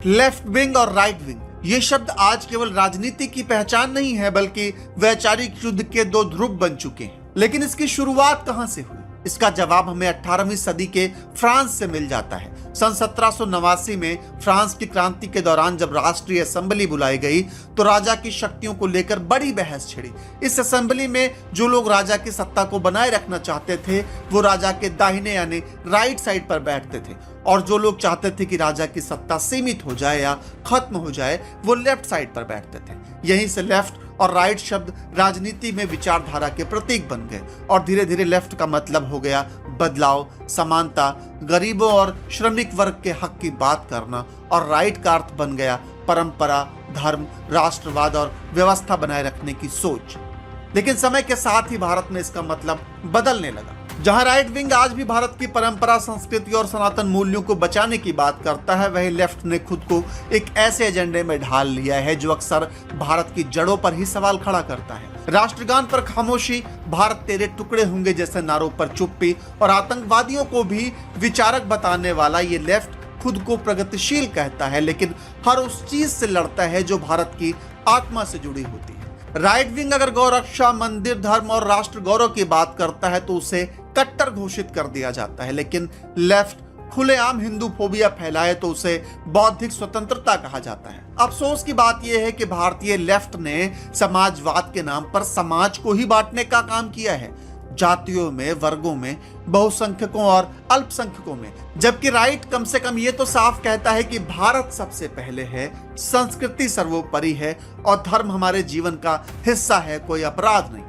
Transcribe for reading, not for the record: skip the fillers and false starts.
Left wing और right wing ये शब्द आज केवल राजनीति की पहचान नहीं है, बल्कि वैचारिक युद्ध के दो ध्रुव बन चुके हैं। लेकिन इसकी शुरुआत कहां से हुई? इसका जवाब हमें 18वीं सदी के फ्रांस से मिल जाता है। सन 1789 में फ्रांस की क्रांति के दौरान जब राष्ट्रीय असेंबली बुलाई गई तो राजा की शक्तियों को लेकर बड़ी बहस छिड़ी। इस असेंबली में जो लोग राजा की सत्ता को बनाए रखना चाहते थे वो राजा के दाहिने यानी राइट साइड पर बैठते थे, और जो लोग चाहते थे कि राजा की सत्ता सीमित हो जाए या खत्म हो जाए वो लेफ्ट साइड पर बैठते थे। यहीं से लेफ्ट और राइट शब्द राजनीति में विचारधारा के प्रतीक बन गए, और धीरे धीरे लेफ्ट का मतलब हो गया बदलाव, समानता, गरीबों और श्रमिक वर्ग के हक की बात करना, और राइट का अर्थ बन गया परंपरा, धर्म, राष्ट्रवाद और व्यवस्था बनाए रखने की सोच। लेकिन समय के साथ ही भारत में इसका मतलब बदलने लगा। जहां राइट विंग आज भी भारत की परंपरा, संस्कृति और सनातन मूल्यों को बचाने की बात करता है, वहीं लेफ्ट ने खुद को एक ऐसे एजेंडे में ढाल लिया है जो अक्सर भारत की जड़ों पर ही सवाल खड़ा करता है। राष्ट्रगान पर खामोशी, भारत तेरे टुकड़े होंगे जैसे नारों पर चुप्पी, और आतंकवादियों को भी विचारक बताने वाला ये लेफ्ट खुद को प्रगतिशील कहता है, लेकिन हर उस चीज से लड़ता है जो भारत की आत्मा से जुड़ी होती है। राइट विंग अगर गौ रक्षा, मंदिर, धर्म और राष्ट्र गौरव की बात करता है तो उसे कट्टर घोषित कर दिया जाता है, लेकिन लेफ्ट खुलेआम हिंदू फोबिया फैलाए तो उसे बौद्धिक स्वतंत्रता कहा जाता है। अफसोस की बात यह है कि भारतीय लेफ्ट ने समाजवाद के नाम पर समाज को ही बांटने का काम किया है, जातियों में, वर्गों में, बहुसंख्यकों और अल्पसंख्यकों में, जबकि राइट कम से कम ये तो साफ कहता है कि भारत सबसे पहले है, संस्कृति सर्वोपरि है और धर्म हमारे जीवन का हिस्सा है, कोई अपराध नहीं।